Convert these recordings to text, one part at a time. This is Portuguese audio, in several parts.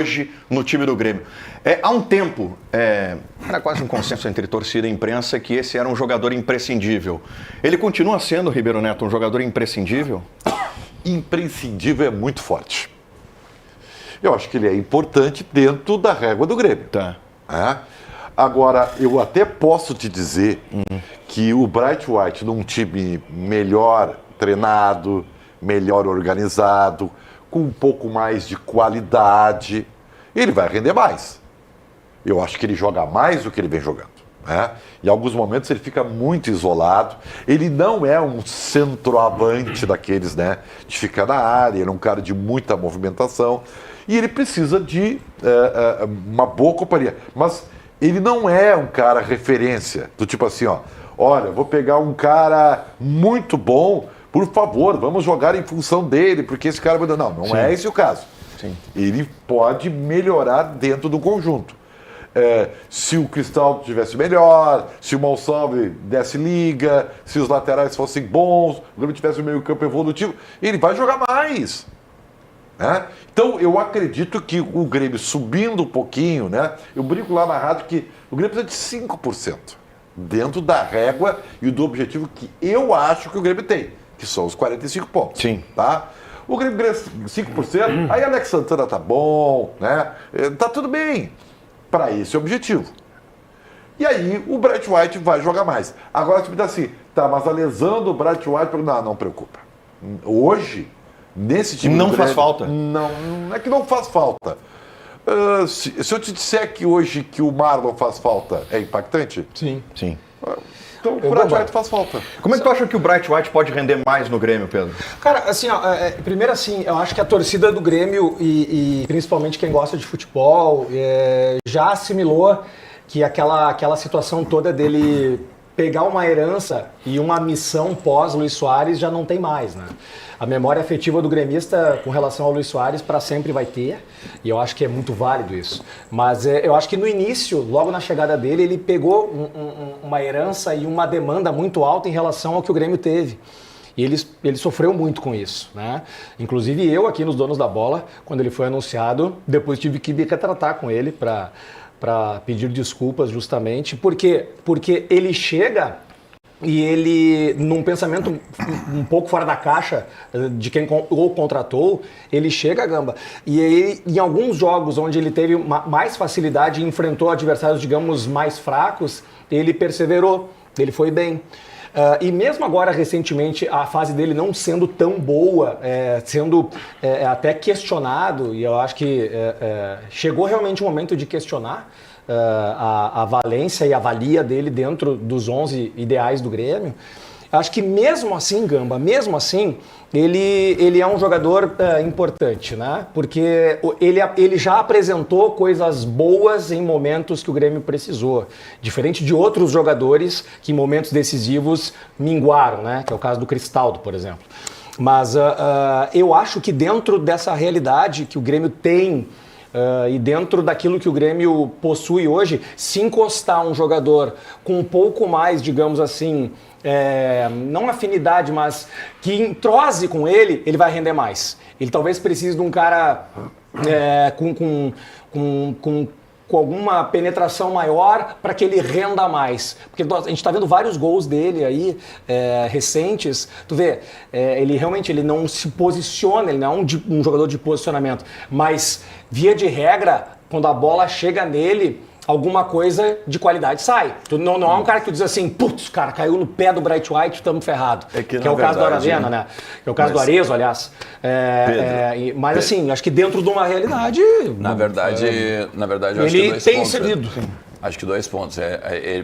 hoje no time do Grêmio. Há um tempo, era quase um consenso entre torcida e imprensa que esse era um jogador imprescindível. Ele continua sendo, Ribeiro Neto, um jogador imprescindível? Imprescindível é muito forte. Eu acho que ele é importante dentro da régua do Grêmio. Tá. Agora, eu até posso te dizer que o Bright White, num time melhor treinado, melhor organizado, com um pouco mais de qualidade, ele vai render mais. Eu acho que ele joga mais do que ele vem jogando. Em alguns momentos ele fica muito isolado. Ele não é um centroavante daqueles, de ficar na área. Ele é um cara de muita movimentação. E ele precisa de uma boa companhia. Mas ele não é um cara referência. Do tipo assim, olha, vou pegar um cara muito bom, por favor, vamos jogar em função dele, porque esse cara... Não Sim. É esse o caso. Sim. Ele pode melhorar dentro do conjunto. Se o Cristaldo tivesse melhor, se o Monsalve desse liga, se os laterais fossem bons, o Grêmio tivesse um meio campo evolutivo, ele vai jogar mais. Então, eu acredito que o Grêmio subindo um pouquinho, eu brinco lá na rádio que o Grêmio precisa de 5%, dentro da régua e do objetivo que eu acho que o Grêmio tem, que são os 45 pontos. Sim. Tá? O Grêmio ganha 5%, aí Alex Santana tá bom, tá tudo bem para esse objetivo. E aí o Bright White vai jogar mais. Agora você me dá assim, mas a lesão do Bright White, não preocupa. Hoje, nesse time não do faz Grêmio, falta. Não é que não faz falta. Se eu te disser que hoje que o Marlon faz falta, é impactante? Sim. Então o Bright White faz falta. Como é que tu acha que o Bright White pode render mais no Grêmio, Pedro? Cara, assim, primeiro assim, eu acho que a torcida do Grêmio e principalmente quem gosta de futebol já assimilou que aquela situação toda dele pegar uma herança e uma missão pós-Luiz Soares já não tem mais, A memória afetiva do gremista com relação ao Luiz Soares para sempre vai ter, e eu acho que é muito válido isso. Mas eu acho que no início, logo na chegada dele, ele pegou uma herança e uma demanda muito alta em relação ao que o Grêmio teve. E ele sofreu muito com isso, Inclusive eu aqui nos Donos da Bola, quando ele foi anunciado, depois tive que me retratar com ele para pedir desculpas justamente, porque ele chega e ele, num pensamento um pouco fora da caixa de quem o contratou, ele chega, Gamba, e aí, em alguns jogos onde ele teve mais facilidade e enfrentou adversários, digamos, mais fracos, ele perseverou, ele foi bem. E mesmo agora, recentemente, a fase dele não sendo tão boa, sendo até questionado, e eu acho que chegou realmente o momento de questionar a valência e a valia dele dentro dos 11 ideais do Grêmio. Acho que mesmo assim, Gamba, ele é um jogador importante, Porque ele já apresentou coisas boas em momentos que o Grêmio precisou. Diferente de outros jogadores que em momentos decisivos minguaram, Que é o caso do Cristaldo, por exemplo. Mas eu acho que dentro dessa realidade que o Grêmio tem, e dentro daquilo que o Grêmio possui hoje, se encostar um jogador com um pouco mais, digamos assim, não afinidade, mas que entrose com ele, ele vai render mais. Ele talvez precise de um cara com alguma penetração maior para que ele renda mais. Porque a gente está vendo vários gols dele aí, recentes. Tu vê, ele realmente não se posiciona, ele não é um jogador de posicionamento. Mas, via de regra, quando a bola chega nele, alguma coisa de qualidade sai. Tu não é um cara que diz assim, putz, cara, caiu no pé do Bright White, estamos ferrados. Que é o caso do Aravena, Que é o caso do Arezo, aliás. Mas assim, acho que dentro de uma realidade... Na verdade, eu acho que ele tem cedido. Acho que 2 pontos.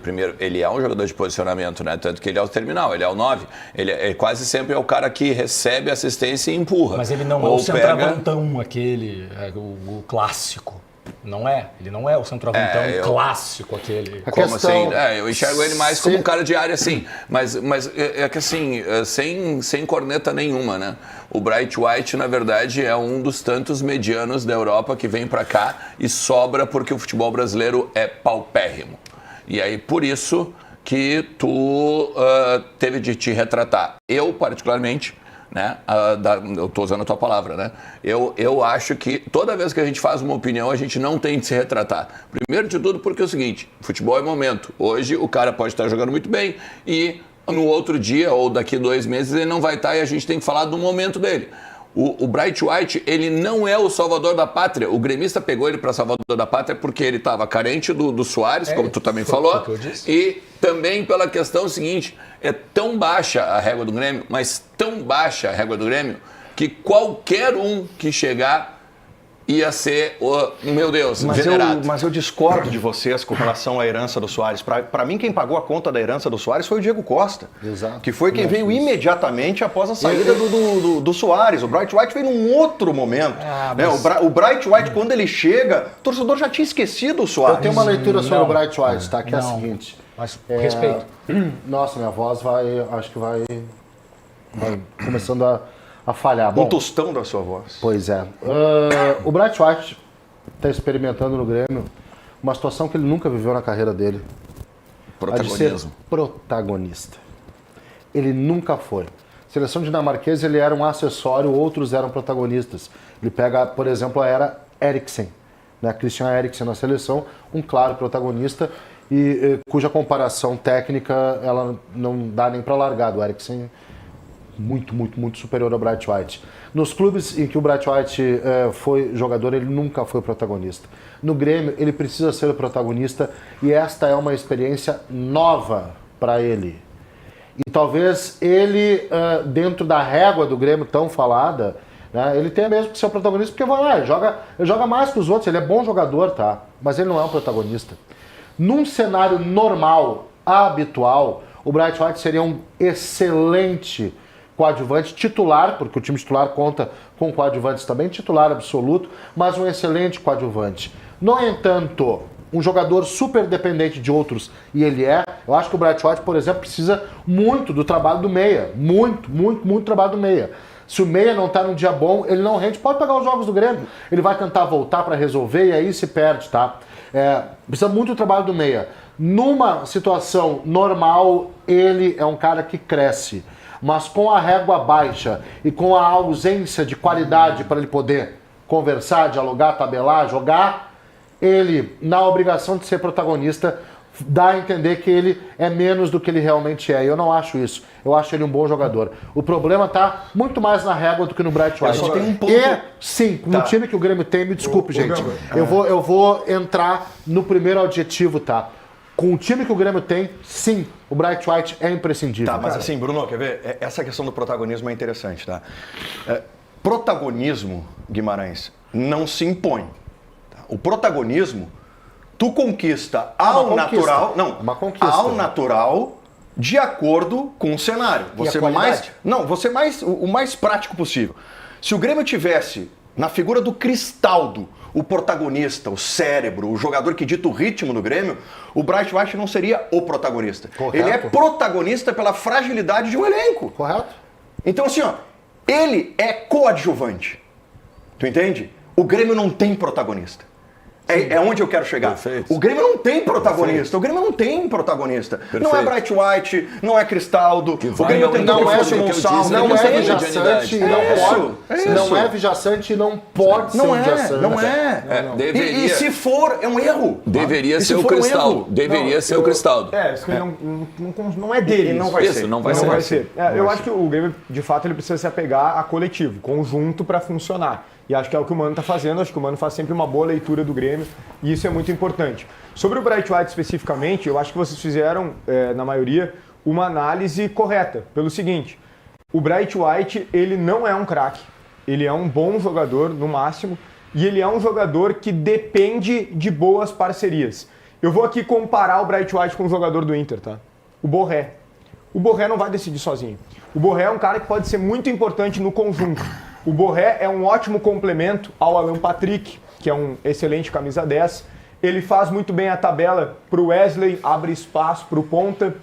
Primeiro, ele é um jogador de posicionamento, Tanto que ele é o terminal, ele é o 9. Ele quase sempre é o cara que recebe assistência e empurra. Mas ele não é o centroavantão, aquele, o clássico. Não é, ele não é o centroavantão clássico aquele. Como assim? Eu enxergo ele mais como um cara de área, sim. Mas é que assim, sem corneta nenhuma, O Bright White, na verdade, é um dos tantos medianos da Europa que vem pra cá e sobra porque o futebol brasileiro é paupérrimo. E aí, por isso que tu teve de te retratar. Eu, particularmente, né? Eu estou usando a tua palavra, né? Eu acho que toda vez que a gente faz uma opinião, a gente não tem de se retratar. Primeiro de tudo porque é o seguinte, futebol é momento. Hoje o cara pode estar jogando muito bem e no outro dia ou daqui 2 meses ele não vai estar e a gente tem que falar do momento dele. O Bright White, ele não é o salvador da pátria. O gremista pegou ele para salvador da pátria porque ele estava carente do Suárez, como tu também falou. E também pela questão seguinte, é tão baixa a régua do Grêmio, mas tão baixa a régua do Grêmio, que qualquer um que chegar ia ser meu Deus, venerado. Mas eu discordo de vocês com relação à herança do Suárez. Para mim, quem pagou a conta da herança do Suárez foi o Diego Costa. Exato. Que foi quem veio imediatamente após a saída do Suárez. O Bright White veio num outro momento. Né? O Bright White, quando ele chega, o torcedor já tinha esquecido o Suárez. Eu tenho uma leitura sobre o Bright White, tá? Que é a seguinte. Mas respeito. Nossa, minha voz acho que vai começando a falhar. Um tostão da sua voz. Pois é. O Bright White está experimentando no Grêmio uma situação que ele nunca viveu na carreira dele. A de ser protagonista. Ele nunca foi. Seleção dinamarquesa, ele era um acessório, outros eram protagonistas. Ele pega, por exemplo, a era Eriksen, né? Christian Eriksen na seleção, um claro protagonista e cuja comparação técnica ela não dá nem para largar do Eriksen. Muito superior ao Bright White. Nos clubes em que o Bright White foi jogador, ele nunca foi protagonista. No Grêmio, ele precisa ser o protagonista e esta é uma experiência nova para ele. E talvez ele, dentro da régua do Grêmio tão falada, né, ele tenha mesmo que ser o protagonista, porque ele joga mais que os outros, ele é bom jogador, tá? Mas ele não é um protagonista. Num cenário normal, habitual, o Bright White seria um excelente coadjuvante titular, porque o time titular conta com coadjuvantes também, titular absoluto, mas um excelente coadjuvante. No entanto, um jogador super dependente de outros, e ele eu acho que o Bright White, por exemplo, precisa muito do trabalho do meia, muito trabalho do meia. Se o meia não está num dia bom, ele não rende, pode pegar os jogos do Grêmio, ele vai tentar voltar para resolver e aí se perde, tá? Precisa muito do trabalho do meia. Numa situação normal, ele é um cara que cresce. Mas com a régua baixa e com a ausência de qualidade para ele poder conversar, dialogar, tabelar, jogar, ele, na obrigação de ser protagonista, dá a entender que ele é menos do que ele realmente é. Eu não acho isso. Eu acho ele um bom jogador. O problema está muito mais na régua do que no Bright White. Sim, no time que o Grêmio tem, me desculpe, gente. Eu vou entrar no primeiro adjetivo, tá? Com o time que o Grêmio tem, sim, o Bright White é imprescindível. Tá, mas assim, Bruno, quer ver? Essa questão do protagonismo é interessante, tá? Protagonismo, Guimarães, não se impõe. Tá? O protagonismo, tu conquista ao natural... Não, ao natural, de acordo com o cenário. Você o mais prático possível. Se o Grêmio tivesse, na figura do Cristaldo, o protagonista, o cérebro, o jogador que dita o ritmo do Grêmio, o Bright White não seria o protagonista. Correto. Ele é protagonista pela fragilidade de um elenco. Correto. Então assim, ele é coadjuvante. Tu entende? O Grêmio não tem protagonista. É onde eu quero chegar. Perfeito. O Grêmio não tem protagonista. Não é Bright White, não é Cristaldo. O Grêmio tem Gonçalves. Não é vijaçante e não pode. Não é vijaçante e não pode ser um vijaçante. Não é. E se for, é um erro. Deveria ser o Cristaldo. Deveria ser o Cristaldo. Isso não é dele. E não vai ser. Não vai ser. Eu acho que o Grêmio, de fato, ele precisa se apegar a coletivo, conjunto para funcionar. E acho que é o que o Mano está fazendo, acho que o Mano faz sempre uma boa leitura do Grêmio e isso é muito importante. Sobre o Bright White especificamente, eu acho que vocês fizeram, na maioria, uma análise correta. Pelo seguinte, o Bright White, ele não é um craque, ele é um bom jogador no máximo e ele é um jogador que depende de boas parcerias. Eu vou aqui comparar o Bright White com o jogador do Inter, tá? O Borré. O Borré não vai decidir sozinho. O Borré é um cara que pode ser muito importante no conjunto. O Borré é um ótimo complemento ao Alan Patrick, que é um excelente camisa 10. Ele faz muito bem a tabela para o Wesley, abre espaço para o ponta.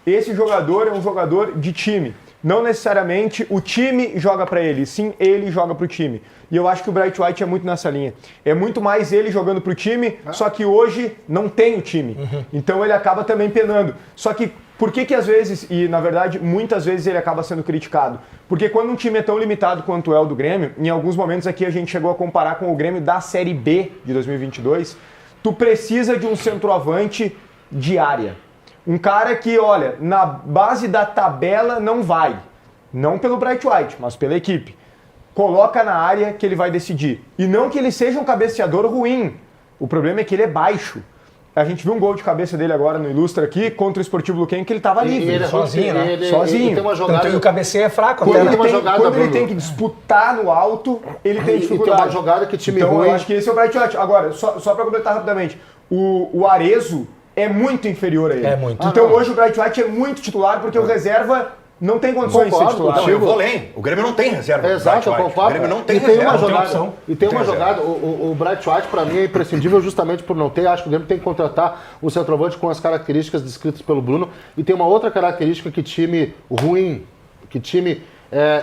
Esse jogador é um jogador de time. Não necessariamente o time joga para ele, sim ele joga para o time. E eu acho que o Bright White é muito nessa linha. É muito mais ele jogando para o time, só que hoje não tem o time. Então ele acaba também penando. Só que Por que às vezes, e na verdade muitas vezes ele acaba sendo criticado? Porque quando um time é tão limitado quanto é o do Grêmio, em alguns momentos aqui a gente chegou a comparar com o Grêmio da Série B de 2022, tu precisa de um centroavante de área. Um cara que, olha, na base da tabela não vai. Não pelo Bright White, mas pela equipe. Coloca na área que ele vai decidir. E não que ele seja um cabeceador ruim. O problema é que ele é baixo. A gente viu um gol de cabeça dele agora no Ilustra aqui, contra o Esportivo Luquenho, que ele estava livre. Ele sozinho, né? Sozinho. Ele tem uma jogada... Então, o cabeceio é fraco. Quando ele tem que disputar no alto, ele tem dificuldade. E tem uma jogada que time então, ruim... eu acho que esse é o Bright White. Agora, só para completar rapidamente, o Arezzo é muito inferior a ele. É muito. Então hoje o Bright White é muito titular, porque o reserva não tem condições de ser titular. Não, eu vou além. O Grêmio não tem reserva. Exato, eu concordo. O Grêmio não tem reserva. Uma jogada, opção. E tem uma jogada, o Bright White para mim é imprescindível justamente por não ter. Acho que o Grêmio tem que contratar o centroavante com as características descritas pelo Bruno. E tem uma outra característica que time ruim, que time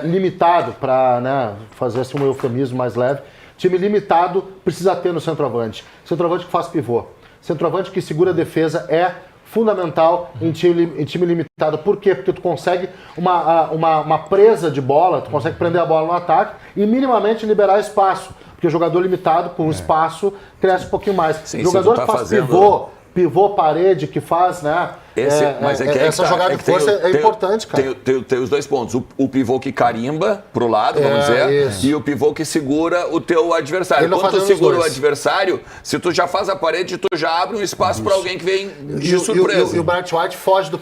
limitado, para fazer assim um eufemismo mais leve, time limitado precisa ter no centroavante. Centroavante que faz pivô. Centroavante que segura a defesa é fundamental em time limitado. Por quê? Porque tu consegue uma presa de bola, tu consegue prender a bola no ataque e minimamente liberar espaço. Porque o jogador limitado, com espaço, cresce um pouquinho mais. Sim, jogador que faz pivô, parede, que faz, né? Essa jogada de força é importante, cara. Tem os dois pontos. O pivô que carimba pro lado, vamos dizer, isso. E o pivô que segura o teu adversário. Quando tu segura o adversário, se tu já faz a parede, tu já abre um espaço para alguém que vem de surpresa. E o Bright White foge do